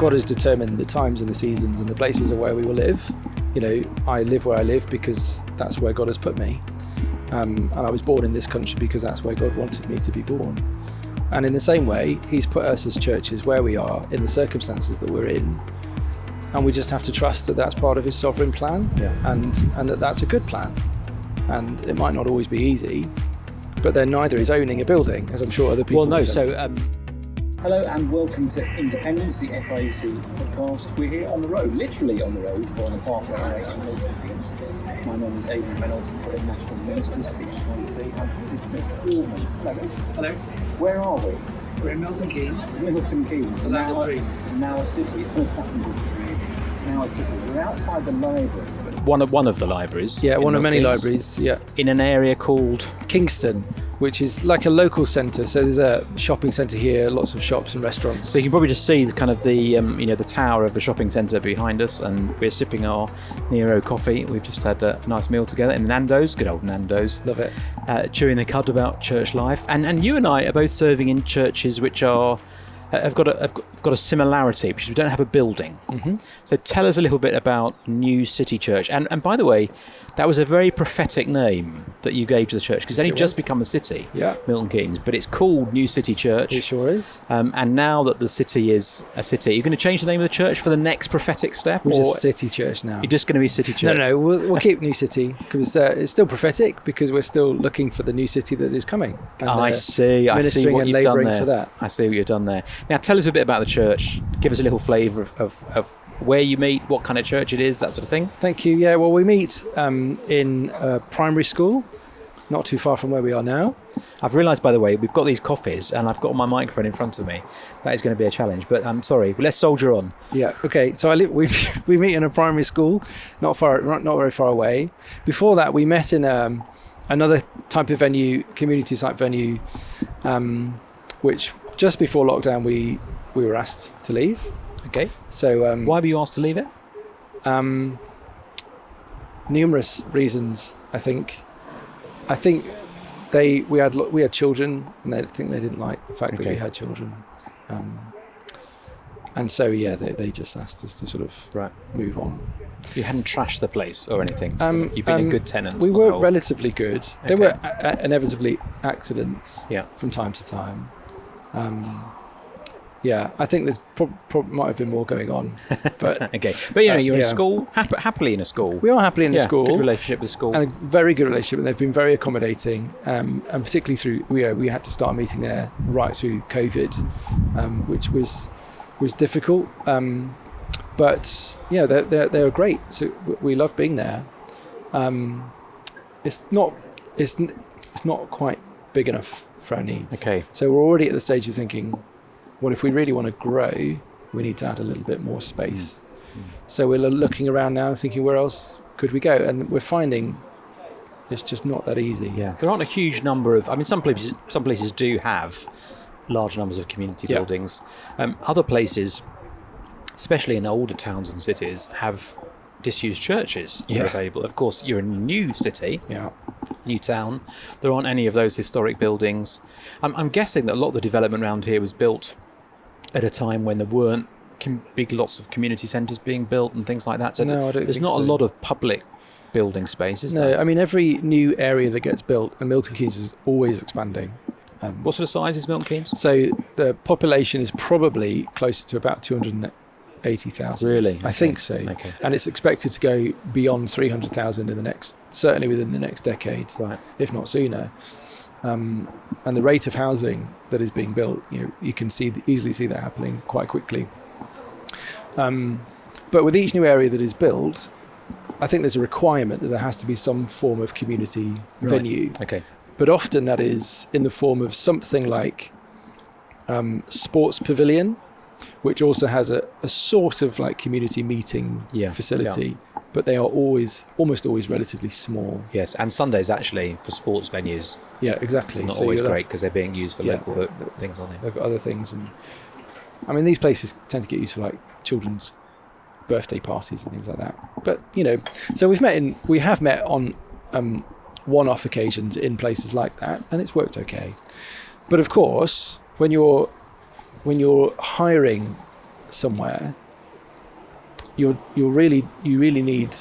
God has determined the times and the seasons and the places of where we will live. I live where I live because that's where God has put me. And I was born in this country because that's where God wanted me to be born. And in the same way, he's put us as churches where we are in the circumstances that we're in. And we just have to trust that that's part of his sovereign plan, and that that's a good plan. And it might not always be easy, but then neither is owning a building, as I'm sure other people Well, no, do. Hello and welcome to Independence, the FIEC podcast. We're here on the road, literally on the road, on the pathway away in Milton Keynes. My name is Adrian Reynolds, I'm from National Ministries for the FIEC. I'm with Richard Wardman. Hello. Where are we? We're in Milton Keynes. Milton Keynes. Now a city. Now a city. We're outside the library. One of the libraries. Yeah, one of many Keynes, libraries, yeah. in an area called Kingston, which is like a local centre. So there's a shopping centre here, lots of shops and restaurants. So you can probably just see the kind of the tower of the shopping centre behind us, and we're sipping our Nero coffee. We've just had a nice meal together in Nando's, good old Nando's. Love it. Chewing the cud about church life, and you and I are both serving in churches which are have got a similarity, which is we don't have a building. Mm-hmm. So tell us a little bit about New City Church, and by the way, that was a very prophetic name that you gave to the church, because it's only just become a city, Milton Keynes, but it's called New City Church. It sure is. And now that the city is a city, you're going to change the name of the church for the next prophetic step? We're just City Church now. You're just going to be City Church? No, we'll keep New City, because it's still prophetic, because we're still looking for the new city that is coming. And, I see ministering what and you've done labouring there. for that. I see what you've done there. Now tell us a bit about the church. Give us a little flavour of where you meet, what kind of church it is, that sort of thing. Thank you. Yeah, well, we meet in a primary school, not too far from where we are now. I've realised, by the way, we've got these coffees and I've got my microphone in front of me. That is going to be a challenge, but I'm sorry. Let's soldier on. Yeah. Okay. So we meet in a primary school, not very far away. Before that, we met in another type of venue, community type venue, which just before lockdown we were asked to leave. Okay. So why were you asked to leave it? Numerous reasons. I think we had children, and they didn't like the fact that we had children, and so they just asked us to sort of move on. You hadn't trashed the place or anything. You've been a good tenant. We were relatively good. Okay. There were inevitably accidents from time to time. I think there's might have been more going on, but okay. But you're in school, happily in a school. We are happily in a school. Good relationship with school, and a very good relationship, and they've been very accommodating. And particularly through we had to start meeting there right through COVID, which was difficult. But they're great. So we love being there. It's not quite big enough for our needs. Okay. So we're already at the stage of thinking, well, if we really want to grow, we need to add a little bit more space. So we're looking around now and thinking, where else could we go? And we're finding it's just not that easy. Yeah, there aren't a huge number of. I mean, some places do have large numbers of community buildings. Other places, especially in older towns and cities, have disused churches that are available. Of course, you're in a new city, new town. There aren't any of those historic buildings. I'm guessing that a lot of the development around here was built at a time when there weren't big lots of community centres being built and things like that. So no, I don't there's think not so. a lot of public building space, is there? No, I mean, every new area that gets built, and Milton Keynes is always expanding. What sort of size is Milton Keynes? So the population is probably closer to about 280,000. Really? I think so. Okay. And it's expected to go beyond 300,000 certainly within the next decade, if not sooner. And the rate of housing that is being built, you can easily see that happening quite quickly. But with each new area that is built, I think there's a requirement that there has to be some form of community venue. Okay. But often that is in the form of something like sports pavilion, which also has a sort of like community meeting facility, but they are almost always relatively small. Yes, and Sundays actually for sports venues. Yeah, exactly. It's not always great because they're being used for local things, aren't they? They've got other things, and I mean these places tend to get used for like children's birthday parties and things like that. But so we have met on one-off occasions in places like that, and it's worked okay. But of course, when you're hiring somewhere, you really need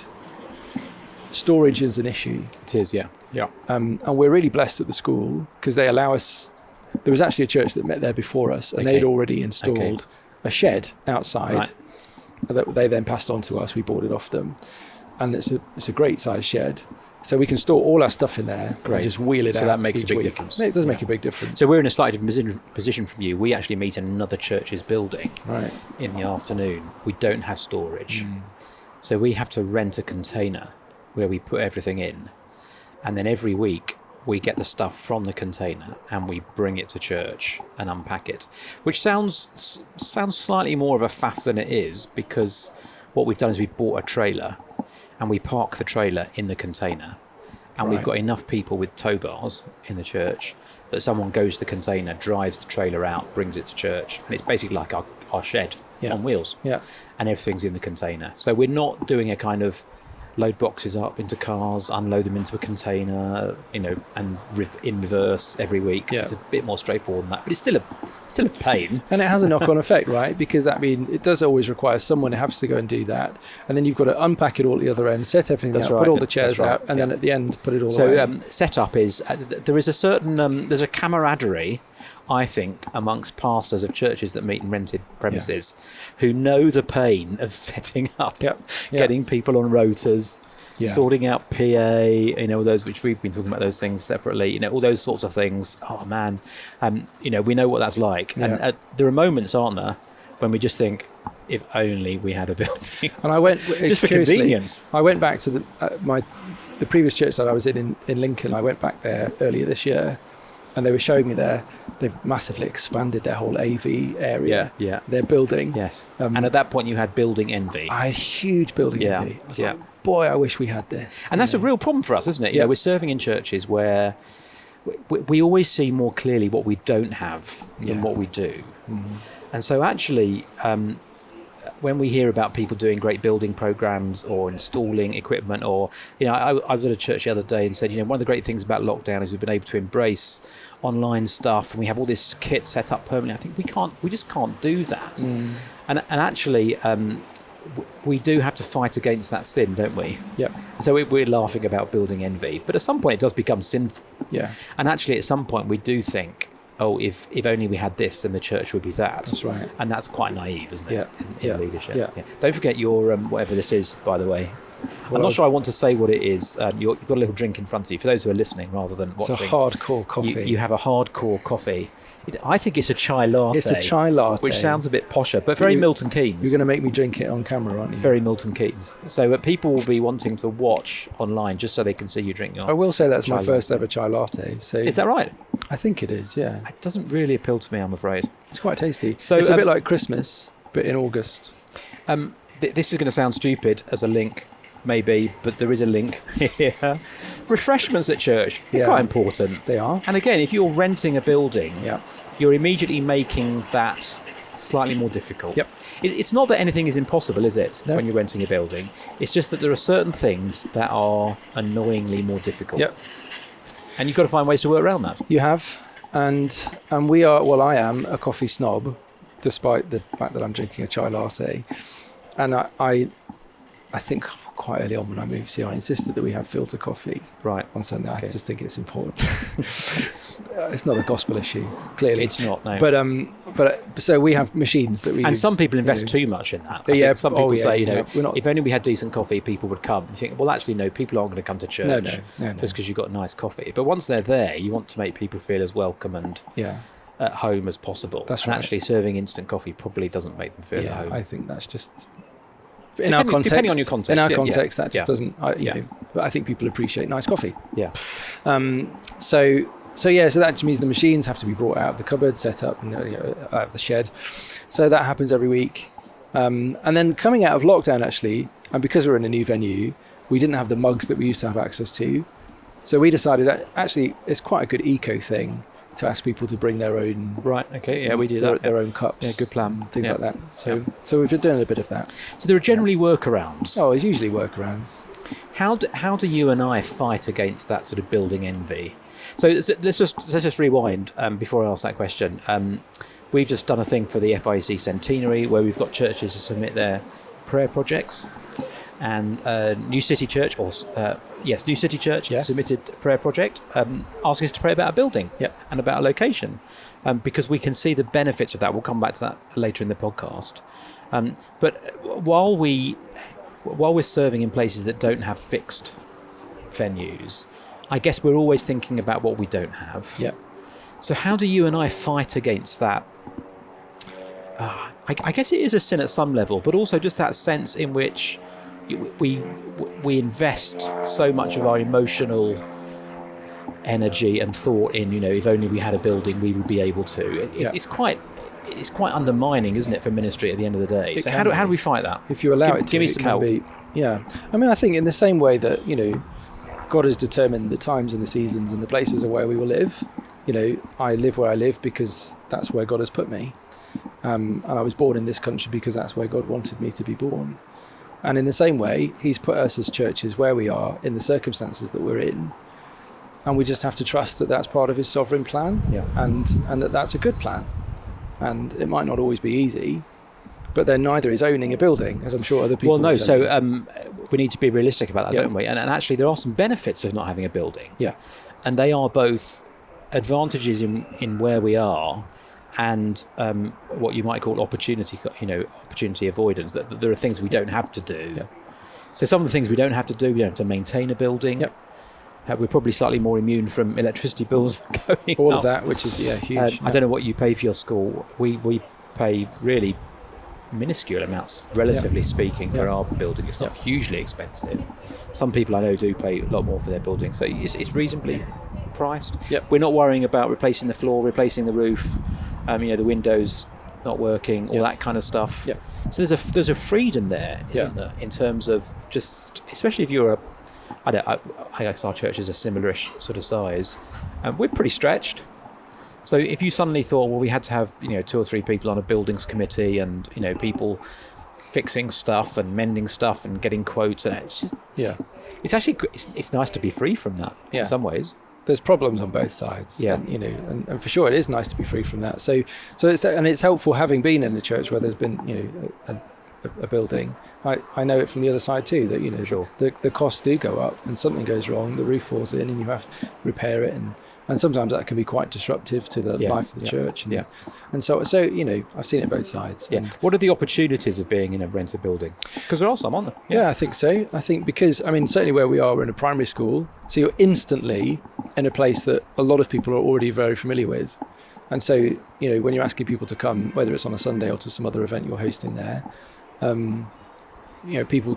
storage as an issue. It is, yeah. And we're really blessed at the school because they allow us. There was actually a church that met there before us, and they'd already installed a shed outside that they then passed on to us. We bought it off them, and it's a great size shed, so we can store all our stuff in there and just wheel it out. So that makes a big week. difference. It does make a big difference. So we're in a slightly different position from you. We actually meet in another church's building in the afternoon. We don't have storage, so we have to rent a container where we put everything in, and then every week we get the stuff from the container and we bring it to church and unpack it, which sounds slightly more of a faff than it is, because what we've done is we've bought a trailer and we park the trailer in the container, and we've got enough people with tow bars in the church that someone goes to the container, drives the trailer out, brings it to church, and it's basically like our shed on wheels, and everything's in the container. So we're not doing a kind of load boxes up into cars, unload them into a container, and in reverse every week. It's a bit more straightforward than that, but it's still a pain. And it has a knock-on effect, right? Because it does always require someone who has to go and do that, and then you've got to unpack it all at the other end, set everything out, put all the chairs out, and then at the end put it all away. So setup is there is a certain there's a camaraderie, I think, amongst pastors of churches that meet in rented premises who know the pain of setting up, getting people on rotas, sorting out PA, all those, which we've been talking about those things separately, all those sorts of things. Oh man, we know what that's like. And there are moments, aren't there, when we just think, if only we had a building. And I went just for convenience. I went back to the previous church that I was in Lincoln. I went back there earlier this year, and they were showing me they've massively expanded their whole AV area. Their building. Yes. And at that point you had building envy. I had huge building envy. I was like, boy, I wish we had this. And that's a real problem for us, isn't it? We're serving in churches where we always see more clearly what we don't have than what we do. And so actually, when we hear about people doing great building programs or installing equipment, or I was at a church the other day and said, one of the great things about lockdown is we've been able to embrace online stuff, and we have all this kit set up permanently. I think we just can't do that. And actually, we do have to fight against that sin, don't we? So we're laughing about building envy, but at some point it does become sinful. And actually, at some point we do think, oh, if only we had this, then the church would be that. That's right. And that's quite naive, isn't it? In leadership. Don't forget your whatever this is, by the way. Well, I'm not sure I want to say what it is. You've got a little drink in front of you. For those who are listening rather than watching. It's a hardcore coffee. You have a hardcore coffee. I think it's a chai latte. It's a chai latte. Which sounds a bit posher, but very Milton Keynes. You're going to make me drink it on camera, aren't you? Very Milton Keynes. So people will be wanting to watch online just so they can see you drink your I will say that's my first ever chai latte. So is that right? I think it is, yeah. It doesn't really appeal to me, I'm afraid. It's quite tasty. So it's a bit like Christmas, but in August. This is going to sound stupid as a link, maybe, but there is a link here. Refreshments at church, they're quite important. They are. And again, if you're renting a building, you're immediately making that slightly more difficult. It's not that anything is impossible, is it, when you're renting a building? It's just that there are certain things that are annoyingly more difficult. And you've got to find ways to work around that. You have. And we are, well, I am a coffee snob, despite the fact that I'm drinking a chai latte. And I think quite early on when I moved here, I insisted that we have filter coffee on Sunday. I just think it's important. It's not a gospel issue, clearly. It's not, no. But so we have machines that we and use, some people invest too much in that. I think some people say, not, if only we had decent coffee, people would come. You think, well, actually, no, people aren't going to come to church no. just because you've got nice coffee. But once they're there, you want to make people feel as welcome and at home as possible. That's and right. Actually, serving instant coffee probably doesn't make them feel at home. I think that's just... our context, depending on your context. In our context, that just doesn't... but I think people appreciate nice coffee. So that just means the machines have to be brought out of the cupboard, set up, and out of the shed. So that happens every week. And then coming out of lockdown, actually, and because we're in a new venue, we didn't have the mugs that we used to have access to. So we decided that actually it's quite a good eco thing to ask people to bring their own... we do that. Their own cups. Yeah, good plan. Things like that. So we've been doing a bit of that. So there are generally workarounds. Oh, there's usually workarounds. How do you and I fight against that sort of building envy? So let's just rewind before I ask that question. we've just done a thing for the FIEC centenary where we've got churches to submit their prayer projects. And New City Church, New City Church submitted a prayer project asking us to pray about a building and about a location, because we can see the benefits of that. We'll come back to that later in the podcast. But while we're serving in places that don't have fixed venues, I guess we're always thinking about what we don't have. Yeah. So how do you and I fight against that? I guess it is a sin at some level, but also just that sense in which we invest so much of our emotional energy and thought in, if only we had a building, we would be able to. It's quite undermining, isn't it, for ministry at the end of the day? So how do we fight that? If you allow give me some help. I mean, I think in the same way that, God has determined the times and the seasons and the places of where we will live. I live where I live because that's where God has put me. And I was born in this country because that's where God wanted me to be born. And in the same way, he's put us as churches where we are in the circumstances that we're in. And we just have to trust that that's part of his sovereign plan, and that that's a good plan. And it might not always be easy, but then neither is owning a building, as I'm sure other people will tell you. We need to be realistic about that, don't we? And actually, there are some benefits of not having a building. Yeah. And they are both advantages in where we are, and what you might call opportunity avoidance. That there are things we don't have to do. Yeah. So some of the things we don't have to do, we don't have to maintain a building. Yep. We're probably slightly more immune from electricity bills going all up. of that, which is huge. I don't know what you pay for your school. We pay really minuscule amounts, relatively speaking, for our building. It's not hugely expensive. Some people I know do pay a lot more for their building, so it's reasonably priced. Yep. We're not worrying about replacing the floor, replacing the roof, the windows not working, all that kind of stuff. Yep. So there's a freedom there, isn't there, in terms of just, especially if you're I guess our church is a similar-ish sort of size. We're pretty stretched. So if you suddenly thought, well, we had to have 2 or 3 people on a buildings committee, and people fixing stuff and mending stuff and getting quotes, and it's just, it's actually it's nice to be free from that in some ways. There's problems on both sides. And for sure it is nice to be free from that. So it's helpful, having been in a church where there's been a building. I know it from the other side too, that the costs do go up, and something goes wrong, the roof falls in and you have to repair it, and sometimes that can be quite disruptive to the life of the church. And so I've seen it both sides. What are the opportunities of being in a rented building? Because there are some, aren't there? Yeah, I think so. I think because, certainly where we are, we're in a primary school, so you're instantly in a place that a lot of people are already very familiar with. And so, when you're asking people to come, whether it's on a Sunday or to some other event you're hosting there, people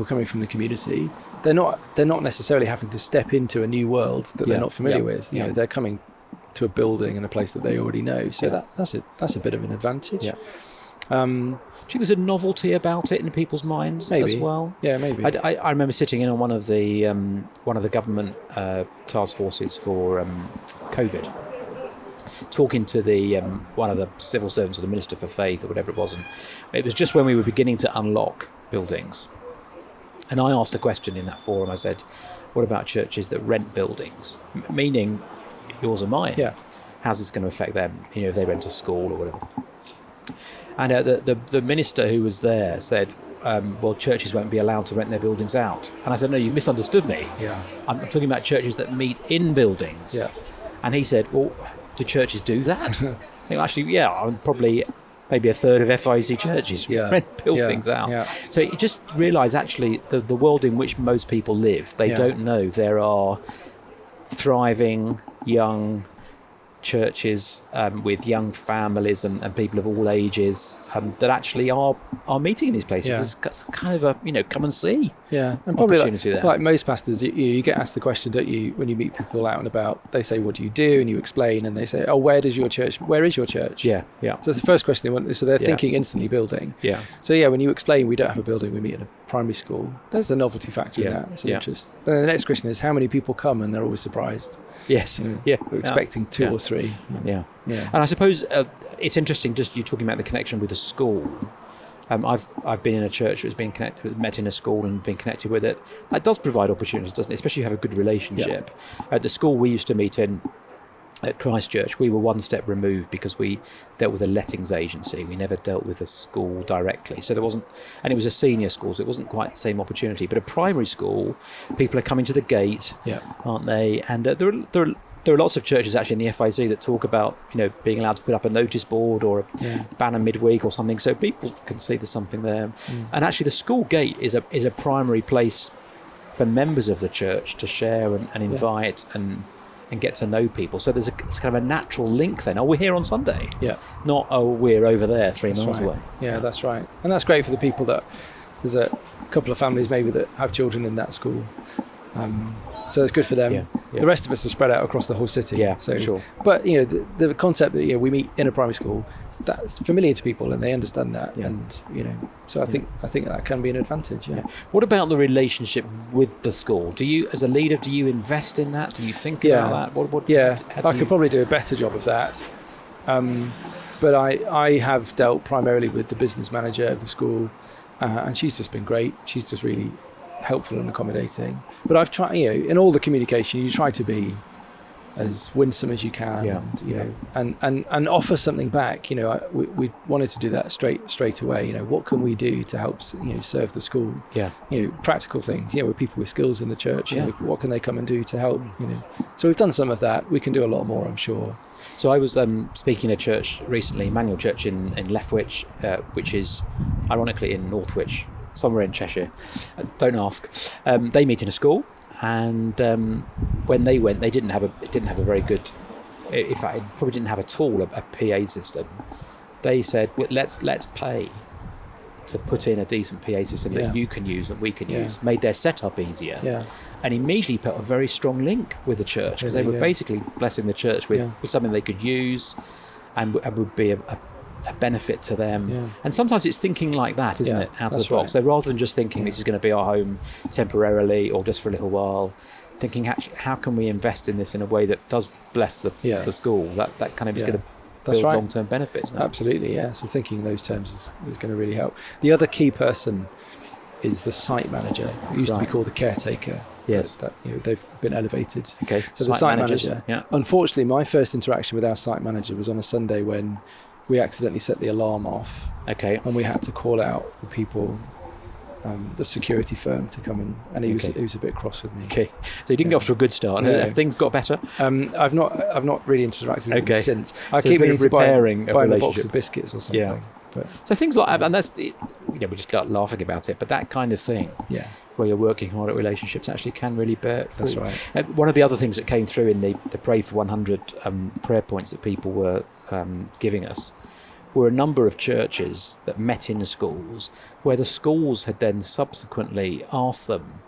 coming from the community, they're not necessarily having to step into a new world that they're not familiar with. They're coming to a building and a place that they already know. So that's a bit of an advantage. Do you think there's a novelty about it in people's minds as well? Yeah, maybe. I remember sitting in on one of the government task forces for COVID, talking to the one of the civil servants or the Minister for Faith or whatever it was, and it was just when we were beginning to unlock buildings. And I asked a question in that forum. I said, what about churches that rent buildings? Meaning yours or mine. Yeah. How's this going to affect them, if they rent a school or whatever? And the minister who was there said, well, churches won't be allowed to rent their buildings out. And I said, no, you misunderstood me. Yeah. I'm talking about churches that meet in buildings. Yeah. And he said, well, do churches do that? I think actually, I'm probably maybe a third of FIEC churches rent buildings out. Yeah. So you just realise actually the world in which most people live, they don't know there are thriving young churches with young families and people of all ages that actually are meeting in these places. There's kind of a come and see and probably opportunity there. Like most pastors, you get asked the question, don't you, when you meet people out and about? They say, what do you do? And you explain, and they say, oh, where is your church? So that's the first question they want. So they're thinking instantly building. So when you explain we don't have a building, we meet in a primary school, there's a novelty factor in that. It's an interest. Then the next question is, how many people come? And they're always surprised. We're expecting 2 or 3. And I suppose it's interesting, just you talking about the connection with the school. I've been in a church that's been met in a school and been connected with it. That does provide opportunities, doesn't it? Especially if you have a good relationship. At the school we used to meet in, at Christchurch, we were one step removed because we dealt with a lettings agency. We never dealt with a school directly. So there wasn't, and it was a senior school, so it wasn't quite the same opportunity. But a primary school, people are coming to the gate, aren't they? And there are lots of churches actually in the FIEC that talk about, being allowed to put up a notice board or a banner midweek or something, so people can see there's something there. And actually, the school gate is a primary place for members of the church to share and invite and get to know people. So there's it's kind of a natural link then. Oh, we're here on Sunday. Yeah. Not, oh, we're over there 3 miles away. Yeah, that's right. And that's great for the people that, there's a couple of families maybe that have children in that school. So it's good for them. The rest of us are spread out across the whole city. Yeah, so, sure. But, the concept that, we meet in a primary school, that's familiar to people and they understand that. Yeah. And, so I think that can be an advantage. Yeah. What about the relationship with the school? Do you, as a leader, do you invest in that? Do you think about that? I could probably do a better job of that. But I have dealt primarily with the business manager of the school, and she's just been great. She's just really helpful and accommodating. But I've tried, in all the communication, you try to be as winsome as you can, and offer something back. We wanted to do that straight away. What can we do to help serve the school? Practical things. With people with skills in the church. What can they come and do to help? So we've done some of that. We can do a lot more, I'm sure. So I was speaking at a church recently, Emmanuel Church in Lethwich, which is ironically in Northwich, somewhere in Cheshire. Don't ask. They meet in a school. And when they went, they didn't have a very good. In fact, it probably didn't have at all a PA system. They said, well, let's pay to put in a decent PA system that you can use, that we can use. Made their setup easier, and immediately put a very strong link with the church, because they were basically blessing the church with something they could use, and would be a benefit to them. And sometimes it's thinking like that, isn't it, out of the box. Right. So rather than just thinking this is going to be our home temporarily or just for a little while, thinking actually how can we invest in this in a way that does bless the school, that kind of is going to build long-term benefits. No? Absolutely, so thinking in those terms is going to really help. The other key person is the site manager. It used to be called the caretaker. Yes, they've been elevated. Okay, so the site manager. Unfortunately, my first interaction with our site manager was on a Sunday when we accidentally set the alarm off. Okay. And we had to call out the people, the security firm, to come in, and he was a bit cross with me. Okay. So you didn't get off to a good start. No. Have things got better? I've not really interacted with him since. I so keep meaning to buy a box of biscuits or something. Yeah. But so things like that, and that's we're just laughing about it, but that kind of thing. Yeah. Where you're working hard at relationships actually can really bear fruit. That's right. One of the other things that came through in the Pray for 100 prayer points that people were giving us were a number of churches that met in schools, where the schools had then subsequently asked them,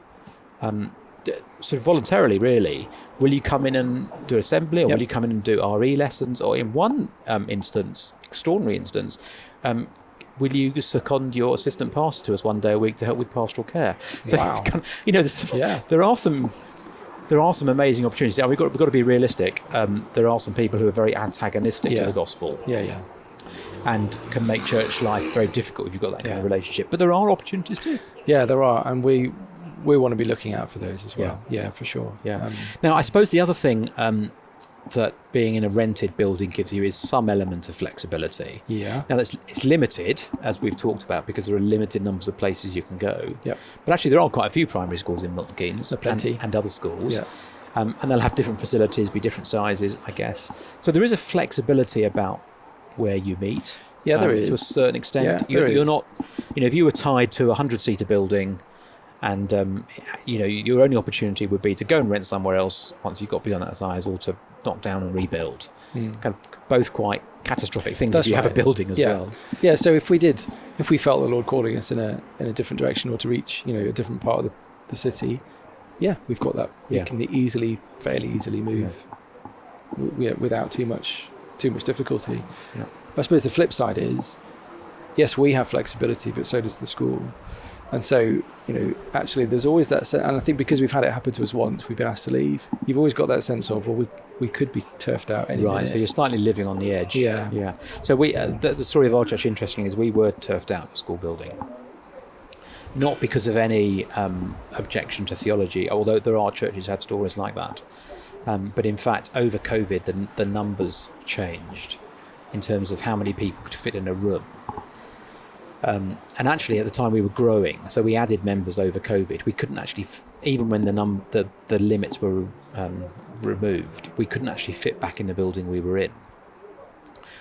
sort of voluntarily really, will you come in and do assembly, or will you come in and do RE lessons, or in one extraordinary instance, will you second your assistant pastor to us one day a week to help with pastoral care? So it's kind of, there are some amazing opportunities. Now, we've got to be realistic. There are some people who are very antagonistic to the gospel. And can make church life very difficult if you've got that kind of relationship. But there are opportunities too. Yeah, there are, and we want to be looking out for those as well. Yeah, for sure. Yeah. Now, I suppose the other thing that being in a rented building gives you is some element of flexibility. Yeah. Now, it's limited, as we've talked about, because there are limited numbers of places you can go. Yep. But actually, there are quite a few primary schools in Milton Keynes. Plenty. And other schools. Yeah. And they'll have different facilities, be different sizes, I guess. So there is a flexibility about where you meet. Yeah, there is. To a certain extent. Yeah, you're not, if you were tied to a 100-seater building, and your only opportunity would be to go and rent somewhere else once you got beyond that size, or to knock down and rebuild. Kind of both quite catastrophic things if you have a building as well. Yeah. So if we felt the Lord calling us in a different direction, or to reach a different part of the city, we've got that. We can fairly easily move without too much difficulty. Yeah. I suppose the flip side is, yes, we have flexibility, but so does the school. And so, actually there's always that sense, and I think because we've had it happen to us once, we've been asked to leave, you've always got that sense of, well, we could be turfed out any minute. So you're slightly living on the edge. Yeah. So the story of our church, interestingly, is we were turfed out of the school building. Not because of any objection to theology, although there are churches that have stories like that. But in fact, over COVID, the numbers changed in terms of how many people could fit in a room. And actually, at the time we were growing, so we added members over COVID. We couldn't actually, even when the limits were removed, we couldn't actually fit back in the building we were in.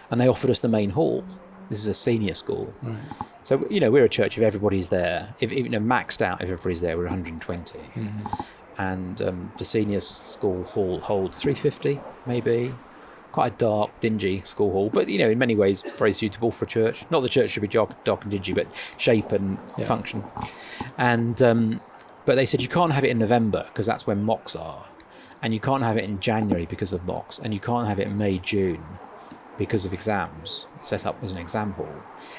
And they offered us the main hall. This is a senior school. Right. So, we're a church if everybody's there. If maxed out, if everybody's there, we're 120. Mm-hmm. And the senior school hall holds 350, maybe. Quite a dark, dingy school hall, but in many ways very suitable for a church. Not the church should be dark and dingy, but shape and function. And but they said you can't have it in November because that's when mocks are, and you can't have it in January because of mocks, and you can't have it in May, June because of exams set up as an exam hall.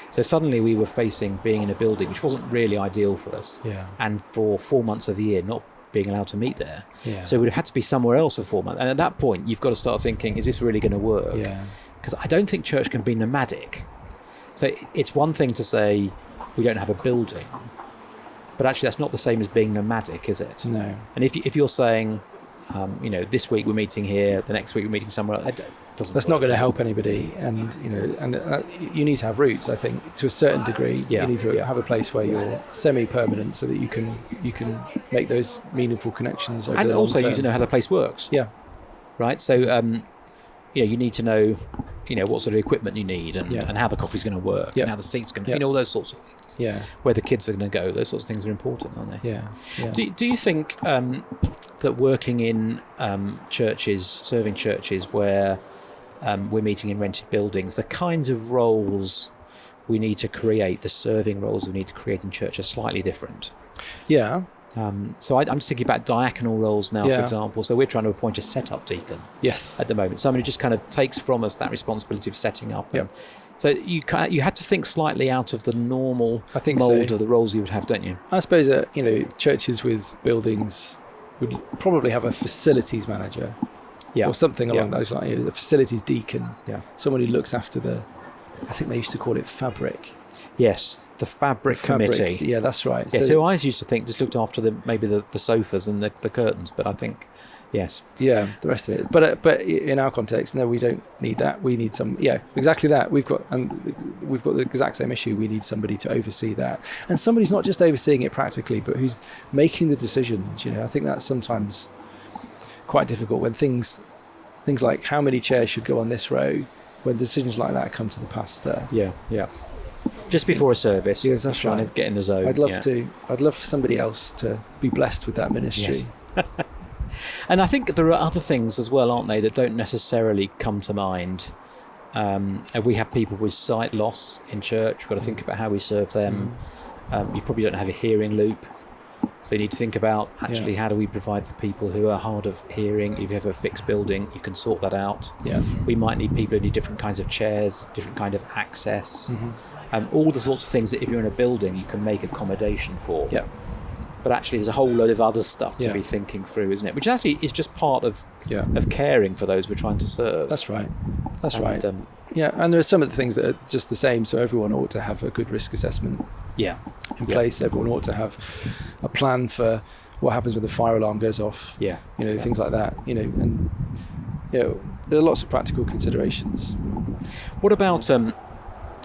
So suddenly we were facing being in a building which wasn't really ideal for us, and for 4 months of the year not being allowed to meet there. So we'd have had to be somewhere else for 4 months. And at that point, you've got to start thinking, is this really going to work? Because I don't think church can be nomadic. So it's one thing to say we don't have a building, but actually that's not the same as being nomadic, is it? No. And if you're saying, this week we're meeting here, the next week we're meeting somewhere else, that's not going to help anybody. And you need to have roots. I think to a certain degree, you need to have a place where you're semi-permanent, so that you can make those meaningful connections. Over and the also, long term. you know how the place works. Yeah. Right. So, you need to know, what sort of equipment you need, and how the coffee's going to work, and how the seats going to, all those sorts of things. Yeah. Where the kids are going to go. Those sorts of things are important, aren't they? Yeah. Do you think that working in churches, serving churches where we're meeting in rented buildings, the kinds of roles we need to create, the serving roles we need to create in church are slightly different? Yeah. So I'm just thinking about diaconal roles now, for example. So we're trying to appoint a set-up deacon. Yes. At the moment, somebody just kind of takes from us that responsibility of setting up. So you had to think slightly out of the normal mould of the roles you would have, don't you? I suppose churches with buildings would probably have a facilities manager. Or something along those lines, a facilities deacon, someone who looks after I think they used to call it fabric. Yes, the fabric committee. Yeah, that's right. Yeah, so I used to think just looked after the sofas and the curtains, but I think, yes. Yeah, the rest of it. But in our context, no, we don't need that. We need exactly that. We've got the exact same issue. We need somebody to oversee that. And somebody's not just overseeing it practically, but who's making the decisions. I think that's sometimes quite difficult when things like how many chairs should go on this row, when decisions like that come to the pastor. Just before a service, yes, that's trying right. to get in the zone. I'd love for somebody else to be blessed with that ministry. Yes. And I think there are other things as well, aren't they, that don't necessarily come to mind. We have people with sight loss in church. We've got to think about how we serve them. You probably don't have a hearing loop. So you need to think about actually how do we provide for people who are hard of hearing. If you have a fixed building, you can sort that out. We might need people who need different kinds of chairs, different kind of access, all the sorts of things that if you're in a building you can make accommodation for. But actually there's a whole load of other stuff to be thinking through, isn't it? Which actually is just part of caring for those we're trying to serve. That's right. And there are some of the things that are just the same, so everyone ought to have a good risk assessment in place. Everyone ought to have a plan for what happens when the fire alarm goes off. Things like that. And there are lots of practical considerations. What about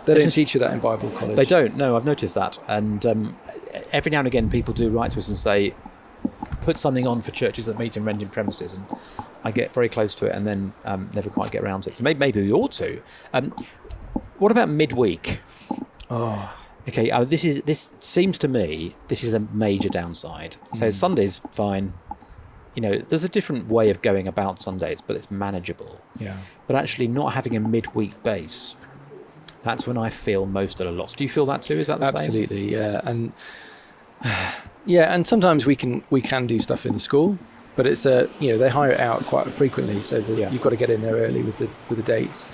they don't teach you that in Bible college? They don't. No, I've noticed that. And every now and again, people do write to us and say, put something on for churches that meet in rented premises, and I get very close to it and then never quite get around to it. So maybe we ought to. What about midweek? Okay, this seems to me this is a major downside. So Sunday's fine. There's a different way of going about Sundays, but it's manageable. But actually not having a midweek base, that's when I feel most at a loss. Do you feel that too? Is that the same? Absolutely, yeah. And and sometimes we can do stuff in the school, but it's they hire it out quite frequently, so you've got to get in there early with the dates.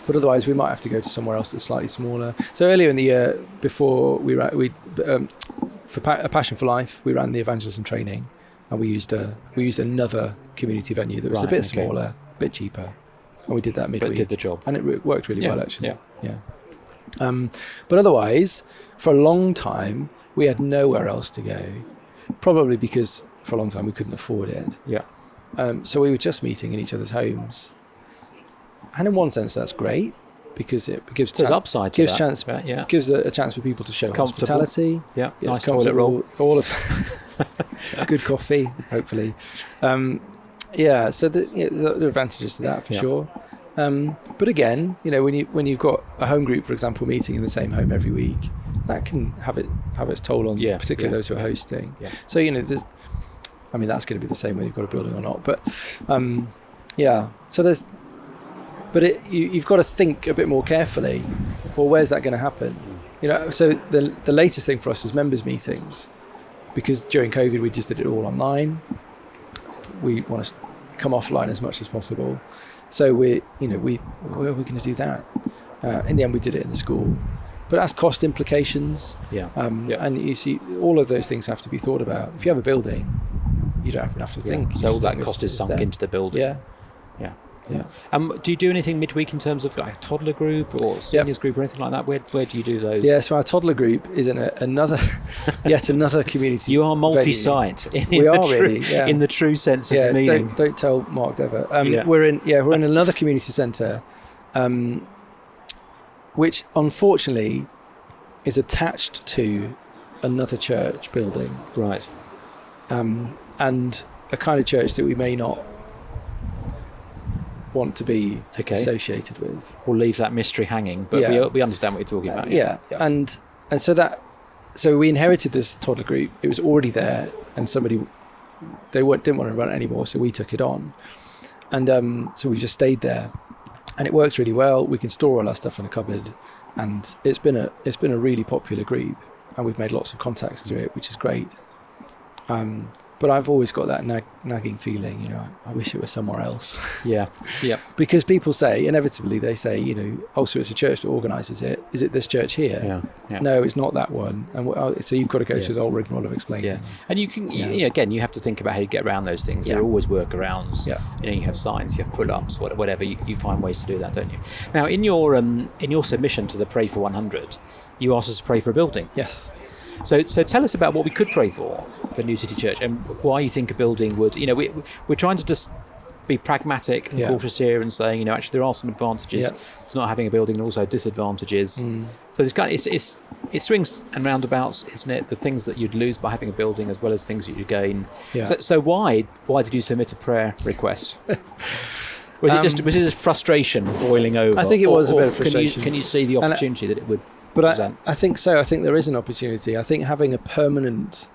But otherwise, we might have to go to somewhere else that's slightly smaller. So earlier in the year, before for A Passion for Life, we ran the evangelism training, and we used another community venue that was a bit smaller, a bit cheaper, and we did that midweek. But it did the job, and it worked really well actually. But otherwise, for a long time, we had nowhere else to go. Probably because for a long time we couldn't afford it. So we were just meeting in each other's homes, and in one sense that's great because it gives There's upside to gives that, chance right? Yeah. gives a chance for people to show It's comfortable. hospitality. Yeah, Yeah, nice it's toilet roll. all of good coffee, hopefully. So there are advantages to that for sure. But again, when you've got a home group, for example, meeting in the same home every week, that can have its toll on particularly those who are hosting. Yeah. So that's going to be the same whether you've got a building or not. But so you've got to think a bit more carefully. Well, where's that going to happen? So the latest thing for us is members meetings, because during COVID we just did it all online. We want to come offline as much as possible. So where are we going to do that? In the end, we did it in the school, but that's cost implications. And you see, all of those things have to be thought about. If you have a building, you don't have to think. So all that cost is sunk into the building. Yeah. Do you do anything midweek in terms of like a toddler group or seniors group or anything like that? Where do you do those? Yeah, so our toddler group is in yet another community. You are multi-site in the true sense of the meaning. Don't tell Mark Dever. We're in another community centre, which unfortunately is attached to another church building. Right. And a kind of church that we may not want to be associated with. We'll leave that mystery hanging, but we understand what you're talking about. And so we inherited this toddler group. It was already there, and didn't want to run it anymore, so we took it on, and so we've just stayed there, and it works really well. We can store all our stuff in a cupboard, and it's been a really popular group, and we've made lots of contacts through it, which is great. But I've always got that nagging feeling, I wish it was somewhere else. Yeah. Because people say, inevitably, they say, so it's a church that organises it. Is it this church here? Yeah. No, it's not that one. And so you've got to go through the whole rigmarole of explaining. Yeah. And you can, again, you have to think about how you get around those things. There are always workarounds. Yeah. You have signs, you have pull-ups, whatever. You find ways to do that, don't you? Now, in your submission to the Pray for 100, you asked us to pray for a building. Yes. So tell us about what we could pray for New City Church, and why you think a building would. We're trying to just be pragmatic and cautious here, and saying actually there are some advantages to not having a building, and also disadvantages. So this it swings and roundabouts, isn't it? The things that you'd lose by having a building, as well as things that you gain. Yeah. So why did you submit a prayer request? Was it just frustration boiling over? I think it was a bit of frustration. Can you see the opportunity that it would? But I think so. I think there is an opportunity. I think having a permanent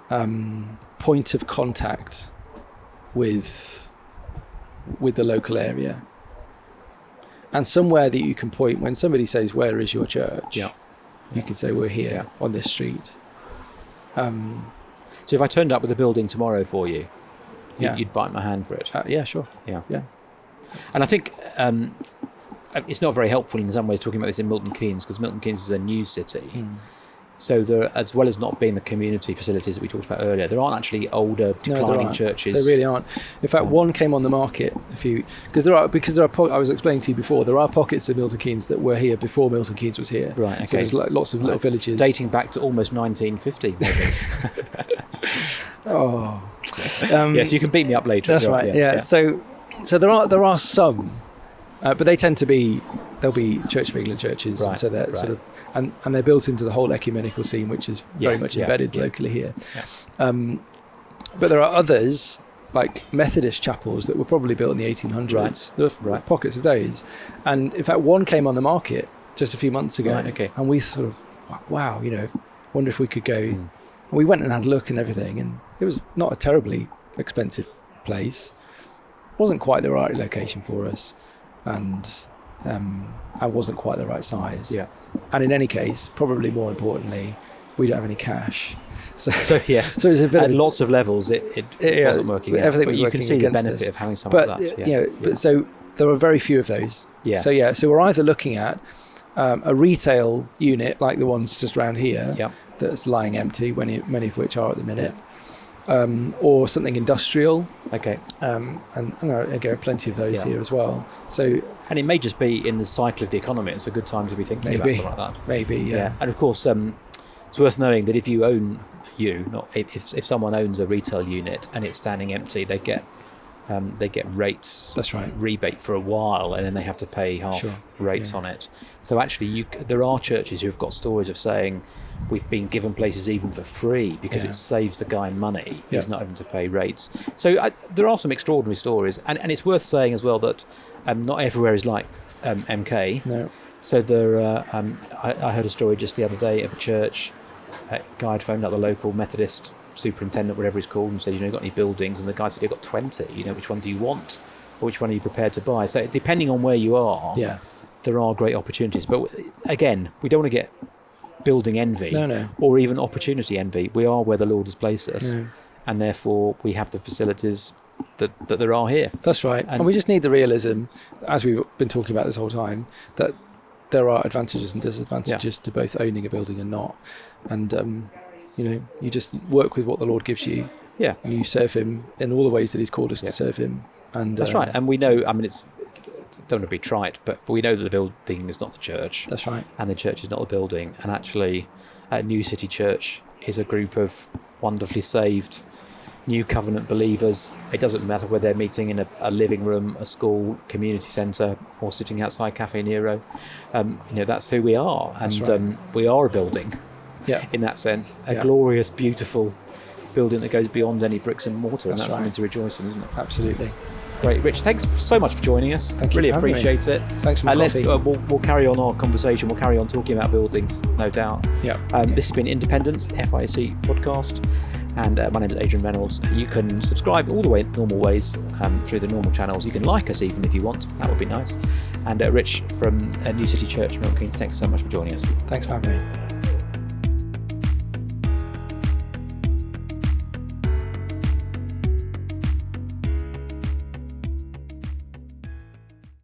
point of contact with the local area, and somewhere that you can point when somebody says, "Where is your church?" You can say, "We're here on this street." So if I turned up with a building tomorrow for you, you'd bite my hand for it. Yeah, sure. Yeah. And I think it's not very helpful in some ways talking about this in Milton Keynes, because Milton Keynes is a new city. So there, as well as not being the community facilities that we talked about earlier, there aren't actually older declining churches. There really aren't. In fact, one came on the market because there are. I was explaining to you before, there are pockets of Milton Keynes that were here before Milton Keynes was here. Right. Okay. So there's lots of little villages dating back to almost 1950. Maybe. Yes, you can beat me up later. That's right. Yeah. So there are some, but they tend to be. There'll be Church of England churches, and so they're sort of and they're built into the whole ecumenical scene, which is very much embedded locally here. Yeah. But there are others, like Methodist chapels, that were probably built in the 1800s. There are pockets of those, and in fact, one came on the market just a few months ago, and we sort of, wow, wonder if we could go. And we went and had a look and everything, and it was not a terribly expensive place. It wasn't quite the right location for us, and wasn't quite the right size. Yeah. And in any case, probably more importantly, we don't have any cash. So yes. So it's a bit at lots of levels, it wasn't working. Everything but was you working can see the benefit us. of having something like that. But so there are very few of those. Yes. So we're either looking at a retail unit like the ones just around here that's lying empty, many of which are at the minute. Or something industrial. Okay. And there are plenty of those here as well. And it may just be in the cycle of the economy. It's a good time to be thinking about something like that. Maybe, yeah. And of course, so it's worth knowing that if you own if someone owns a retail unit and it's standing empty, they get rates. That's right. Rebate for a while, and then they have to pay half rates on it. So actually, there are churches who've got stories of saying we've been given places even for free because it saves the guy money. He's not having to pay rates. So there are some extraordinary stories, and it's worth saying as well that not everywhere is like MK. No. So there, I heard a story just the other day of a church. A guy had phoned up the local Methodist superintendent, whatever he's called, and said, you got any buildings? And the guy said, you've got 20. Which one do you want? Or which one are you prepared to buy? So depending on where you are, there are great opportunities. But again, we don't want to get building envy or even opportunity envy. We are where the Lord has placed us, and therefore we have the facilities that there are here. That's right. And we just need the realism, as we've been talking about this whole time, that there are advantages and disadvantages to both owning a building and not. And you just work with what the Lord gives you. Yeah. And you serve him in all the ways that he's called us to serve him. And that's right. And we know, it's don't want to be trite, but we know that the building is not the church. That's right. And the church is not the building. And actually, New City Church is a group of wonderfully saved New Covenant believers. It doesn't matter whether they're meeting in a living room, a school, community centre, or sitting outside Cafe Nero. That's who we are. And we are a building. Yeah. In that sense, a glorious, beautiful building that goes beyond any bricks and mortar, and that's something to rejoice in, isn't it? Absolutely. Great, Rich. Thanks so much for joining us. Thank you. Really appreciate it. Thanks for coffee. We'll carry on our conversation. We'll carry on talking about buildings, no doubt. Yeah. This has been Independence, the FIEC podcast, and my name is Adrian Reynolds. You can subscribe all the way normal ways through the normal channels. You can like us even if you want. That would be nice. And Rich from New City Church, Milton Keynes, thanks so much for joining us. Thanks for having me.